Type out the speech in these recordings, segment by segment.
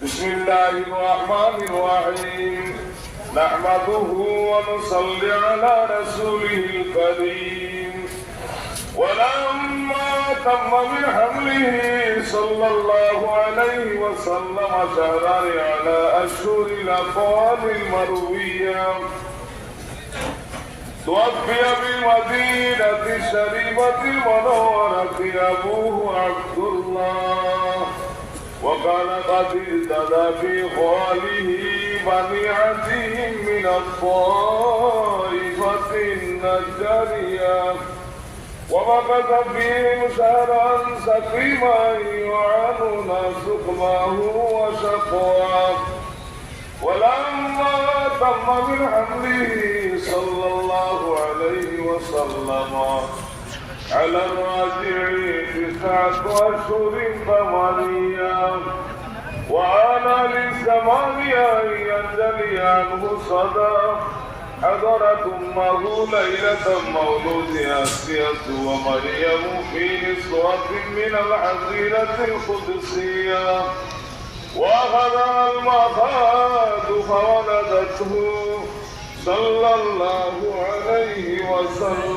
بسم الله الرحمن الرحيم نحمده ونصلي على رسوله الكريم ولما تم من حمله صلى الله عليه وسلم شهران على أشهر الأقوال المروية توفي بالمدينة الشريفة المنورة أبوه عبد الله وكان قد اهتدى في خاله بنيعته من الطائفة النجارية ومكث فيهم شهرا سقيما يعانون سقمه وشقواه ولما تم من حمله صلى الله عليه وسلم على الراجع 9 أشهر ثمانية وأنا للثمانية أن ينجلي عنه صدى حضرت أمه ليلة مولود آسية ومريم في نسوة من الحظيرة القدسية وأخذها المخاض فولدته صلى الله عليه وسلم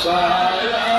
Salam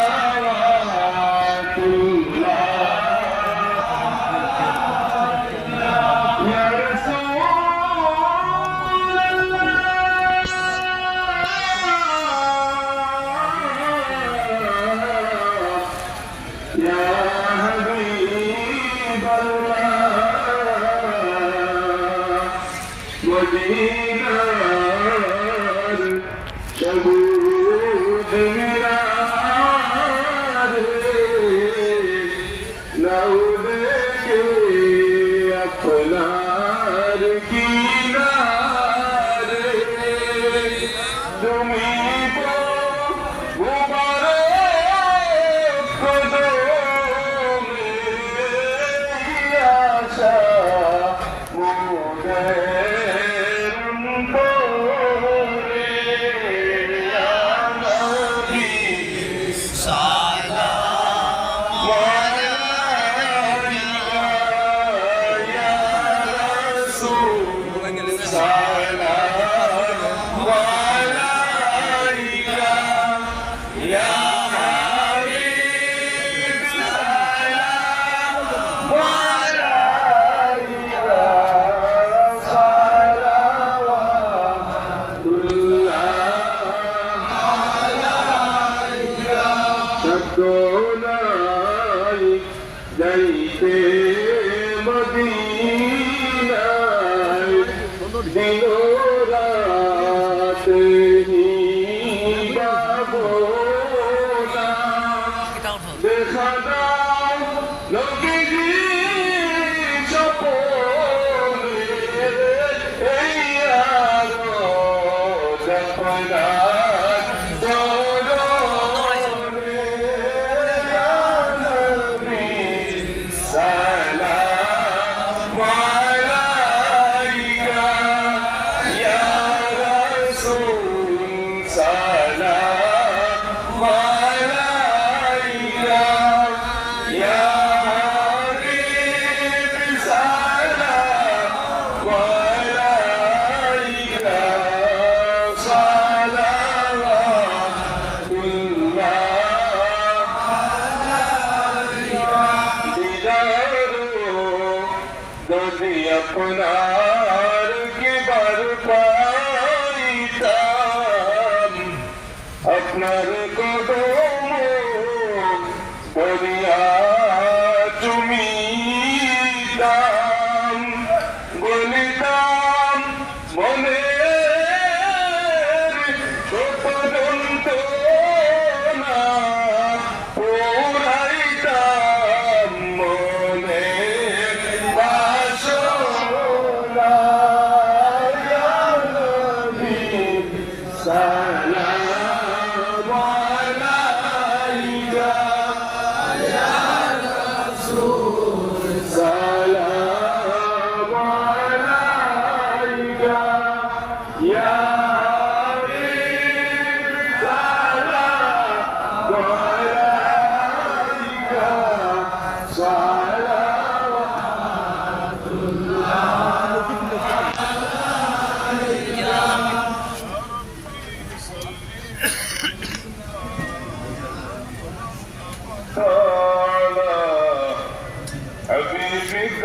حبيبك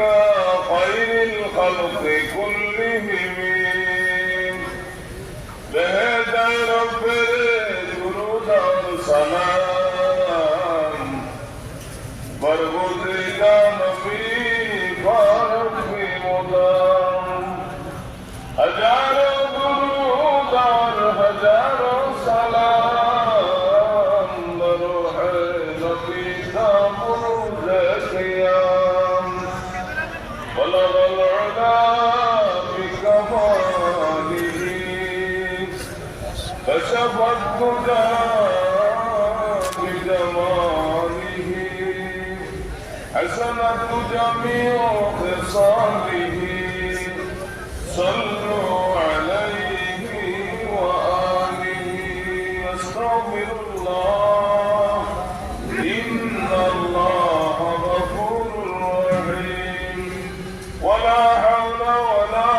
خير الخلق كلهم لهدى رب درود السلام برغد نبي فارق في مدام هزار درود هزار سلام بروح نبي تامر قيام بلغ العلا بكماله كشف الدجى بجماله حسنت جميع خصاله صلوا عليه وآله أستغفر الله إن الله غفور رحيم ولا حول ولا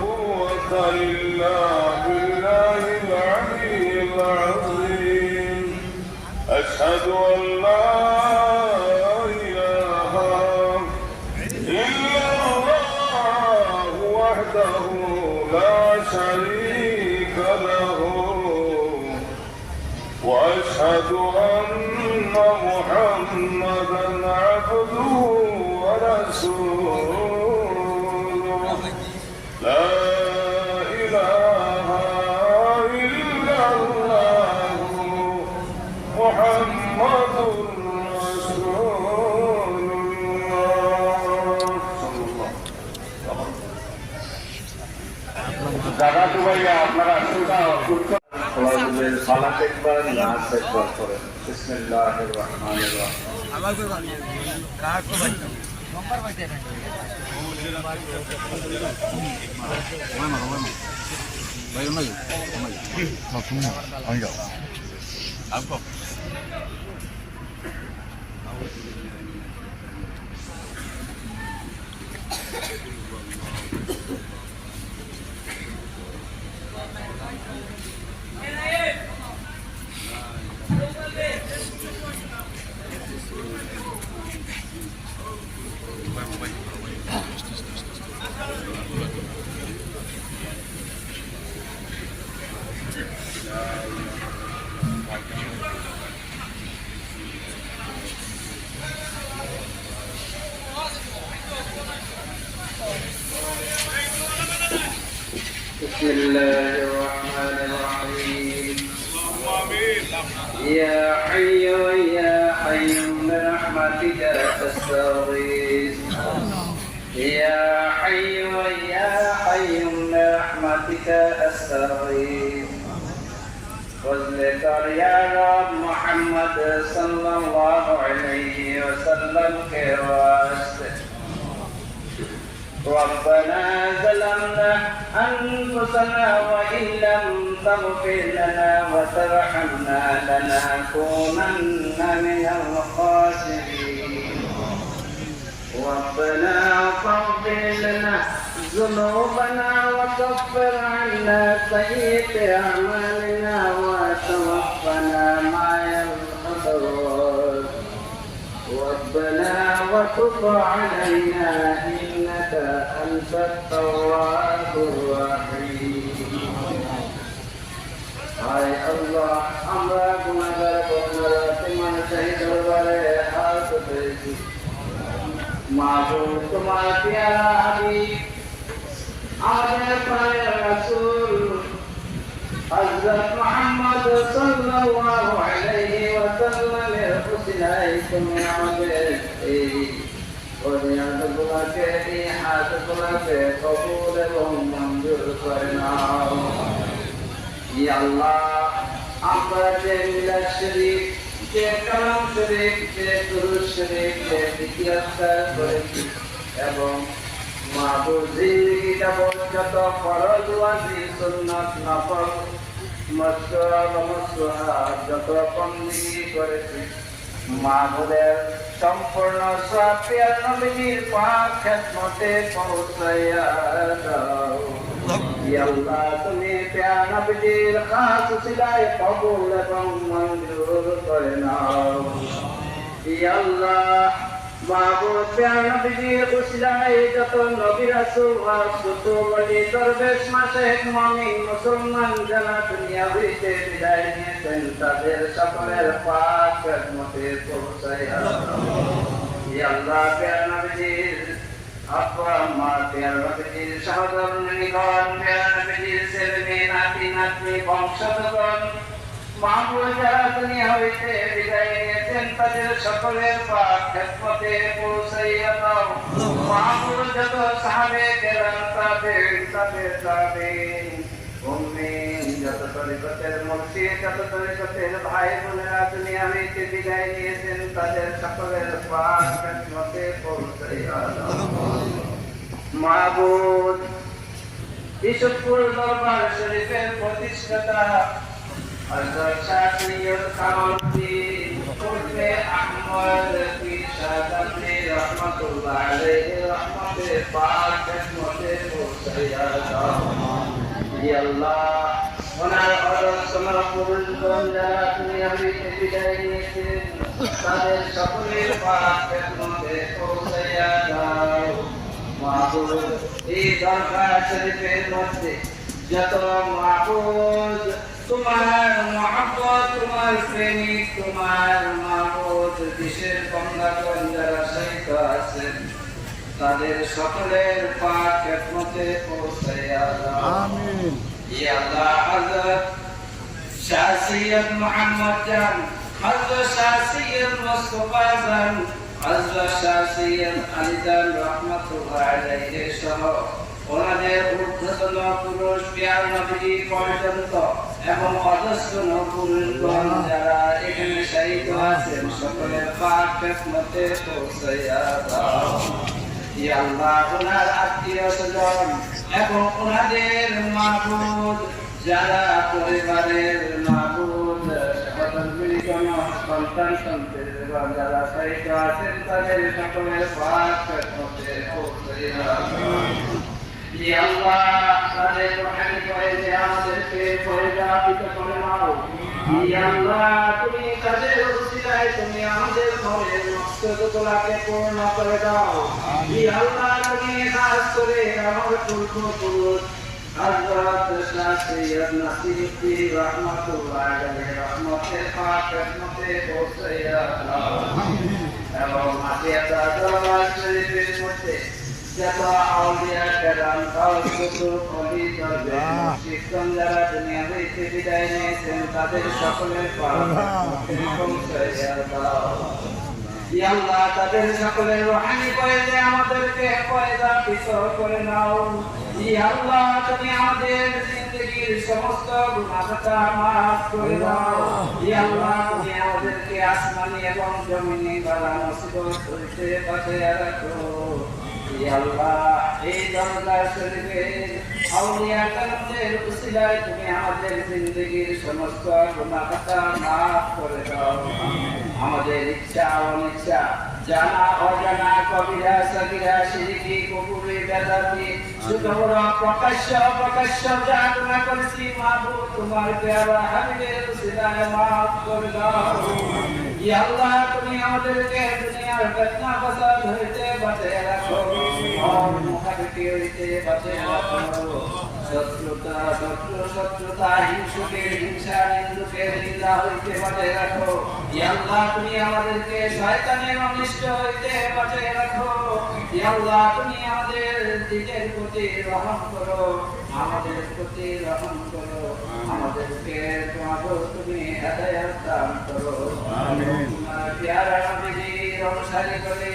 قوة إلا بالله العلي العظيم أشهد أن لا إله إلا الله وحده لا شريك له وأشهد أن محمدا عبده ورسوله لا إله إلا الله محمد رسول الله জাগাতু ভাইয়া আপনারা সালাত একবার নাচ একবার করেন বিসমিল্লাহির রহমানির রহিম আবার কই বানি কাট তো ভাই নম্বর বাইতে না ভাই ওনাই না শুনুন আমি যাও आपको بسم الله الرحمن الرحيم يا حي يا قيوم برحمتك أستغيث يا حي يا قيوم برحمتك أستغيث واذكر يا رب محمد صلى الله عليه وسلم كراسته ربنا ظلمنا أنفسنا وإن لم تغفر لنا وترحمنا لنكونن من الخاسرين ربنا فاغفر لنا ذنوبنا وكفر عنا سيئات أعمالنا وتوفنا مع الأبرار ربنا وتب علينا إنك أنت التواب الرحيم هاي الله আমরা গুনাহগার বন্ধুরা তোমার শহীদ দরবারে হাত পেয়েছি মাবুদ তোমার প্যারা হাবিব আমাদের প্রাণের রাসূল হযরত মুহাম্মদ সাল্লাল্লাহু আলাইহি ওয়াসাল্লামের উসিলায় তুমি আমাদের এই ওয়াজিয়াতগুলোকে এই হাতগুলোকে কবুল এবং মঞ্জুর করে নাও ইয়া আল্লাহ আমরা যে মিলাদ শরীফ যে কালাম শরীফ যে দুরূদ শরীফ যে জিকির করেছি এবং মাহবুব জিন্দেগিটা যত ফরজ ওয়াজিব সুন্নাত নফল মাসরুর মাসরুহাত যত বন্দেগি করেছি মাহবুবের সম্পূর্ণ সওয়াব পেয়ে নবীর পাক খেদমতে পৌঁছায়া দাও ইয়া আল্লাহ তুমি পেয়ে নবীর খাস সিলায় কবুল এবং মঞ্জুর করে নাও ইয়া আল্লাহ মাহবুব পেয়ে নবীর উসিলায় যত নবী রাসূল ওয়াসুত ওলি দরবেশ মাশায়েখ মুমিন মুসলমান যারা দুনিয়া হইতে বিদায় নিয়েছেন তাদের সকলের পাক খেদমতে পৌঁছায়া ইয়া আল্লাহ পেয়ে নবীর আব্বা আম্মা পেয়ে নবীর সহধর্মিণীগণ পেয়ে নবীর ছেলে মেয়ে নাতি নাতনি বংশধরগণ মাহবুব যারা দুনিয়া হইতে বিদায় নিয়েছেন তাদের সকলের পাক খেদমতে পৌঁছাইয়া দাও মাহবুব যত সাহাবে কেরাম তাবেঈন উম্মিন যত তরিকতের মুর্শিদ যত তরিকতের ভাই বোনেরা দুনিয়া হইতে বিদায় নিয়েছেন তাদের সকলের পাক খেদমতে পৌঁছাইয়া দাও মাহবুব ইসুফপুর দরবার শরীফের প্রতিষ্ঠাতা হযরত শাহ সৈয়দ কামালউদ্দিন উর্ফে আহমদ পীর সাদাতে রহমাতুল্লাহ আলাইহি রহমতে পাক খেদমতে পৌঁছাইয়া দাও ইয়া আল্লাহ ওনার অদর সমর্পণ যারা দুনিয়া হইতে বিদায় নিয়েছেন তাদের সকলের পাক খেদমতে পৌঁছাইয়া দাও মাহবুব এই দরবার শরীফের মধ্যে যত মাহবুব তোমার মহব্বত তোমার প্রেমিক তোমার মাহবুব দেশের বন্দাগণ যারা শহীদ আছেন তাদের সকলের পাক খেদমতে পৌঁছাইয়া দাও আমিন ইয়া আল্লাহ হযরত শাহ সৈয়দ মুহাম্মদ জান হযরত শাহ সৈয়দ মুস্তাফা জান হযরত শাহ সৈয়দ আলী জান রহমাতুল্লাহ আলাইহি সহ ওনাদের ঊর্ধ্বতন পুরুষ প্রিয় নবী পর্যন্ত এবং অজস্র পুরুষগণ যারা এখানে শহীদ আছেন সকলের পাক খেদমতে পৌঁছাইয়া দাও ইয়া আল্লাহ ওনার আত্মীয় স্বজন এবং ওনাদের মাহবুব যারা পরিবারের মাহবুব সন্তান সন্তান যারা শহীদ আছেন তাদের সকলের পাক খেদমতে পৌঁছাইয়া দাও ইয়া আল্লাহ তাদের রহমত করে যে আমাদেরকে পরিচালিত করে নাও ইয়া আল্লাহ তুমি তাদের উসিলায় তুমি আমাদের মনের মকসদগুলোকে পূর্ণ করে দাও ইয়া আল্লাহ তুমি খাস করে আমার পূর্বপুরুষ হযরত শাহ সৈয়দ নাসিরউদ্দিন রহমাতুল্লাহ আলাইহি রহমতের পাক খেদমতে পৌঁছাইয়া দাও এবং মাটিয়া দরবার শরীফের মধ্যে যত আউলিয়া কেরাম তাওকুতুব ওলি দরবেশ মুশরিকগণ যারা দুনিয়া হইতে বিদায় নিয়েছেন তাদের সকলের পাক খেদমতে পৌঁছাইয়া দাও ইয়া আল্লাহ তাদের সকলের রুহানি ফয়েজে আমাদেরকে ফয়েজা বিতর করে নাও ইয়া আল্লাহ তুমি আমাদের জিন্দেগীর সমস্ত গুনাহ খাতা মাফ করে দাও ইয়া আল্লাহ তুমি আমাদেরকে আসমানি এবং জমিনি বালা মুসিবত হইতে বাঁচিয়ে রাখো ইয়া আল্লাহ এই দরবার শরীফের আউলিয়া কেরামদের উসিলায় তুমি আমাদের জিন্দেগীর সমস্ত গুনাহ খাতা মাফ করে দাও আমাদের ইচ্ছা অনিচ্ছা জানা অজানা কবিরা সগীরা শিরকি কুফরি বেদাতি ছোট বড় প্রকাশ্য অপ্রকাশ্য যা গুনাহ করেছি মাহবুব তোমার প্যারা হাবিবের উসিলায় মাফ করে দাও ইয়া আল্লাহ তুমি আমাদেরকে দুনিয়ার ফিতনা ফাসাদ হইতে বাঁচিয়ে রাখো আর মুখাপেক্ষি হইতে বাঁচিয়ে রাখো শত্রুতা হিংসুকের হিংসা নিন্দুকের নিন্দা হইতে বাঁচিয়ে রাখো ইয়া আল্লাহ তুমি আমাদেরকে শয়তানের অনিষ্ট হইতে বাঁচিয়ে রাখো ইয়া আল্লাহ তুমি আমাদের দিনের প্রতি রহম করো আমাদের প্রতি রহম করো আমাদেরকে তুমি হেদায়েত দান করো আমিন তোমার প্যারা নবীর অনুসারী করে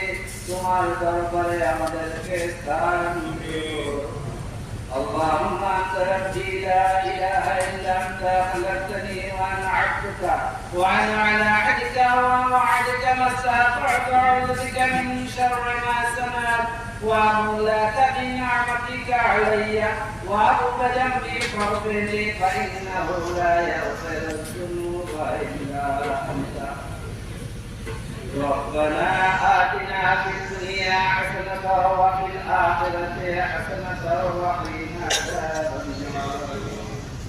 তোমার দরবারে আমাদেরকে স্থান দিও اللهم انت ربي لا اله الا انت خلقتني وانا عبدك وانا على عهدك ووعدك ما استطعت اعوذ بك من شر ما صنعت ومولاة بنعمتك علي وأبوك ذنبي فاغفر لي فإنه لا يغفر الذنوب إلا أنت. ربنا آتنا في الدنيا حسنة وفي الآخرة حسنة وقنا عذاب النار.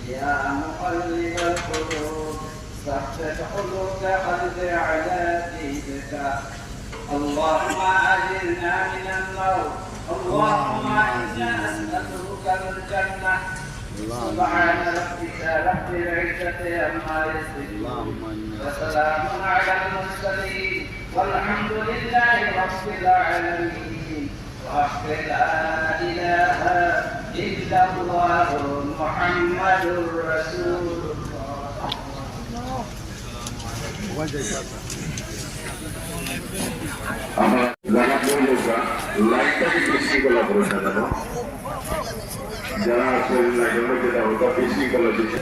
يا مقلب القلوب ثبت قلوب قلبي على دينك. اللهم أجرنا من النار. اللهم إنا نسألك الجنة. سبحان ربك رب العزة عما يصفون وسلام على المرسلين والحمد لله رب العالمين. وأشهد لا إله إلا الله محمد رسول الله. যারা বললোকা লাইটটাকে বিশৃঙ্খলা করে সাজানো, যারা আসলে জন্য যেটা ওটা বিশৃঙ্খলা দিচ্ছে।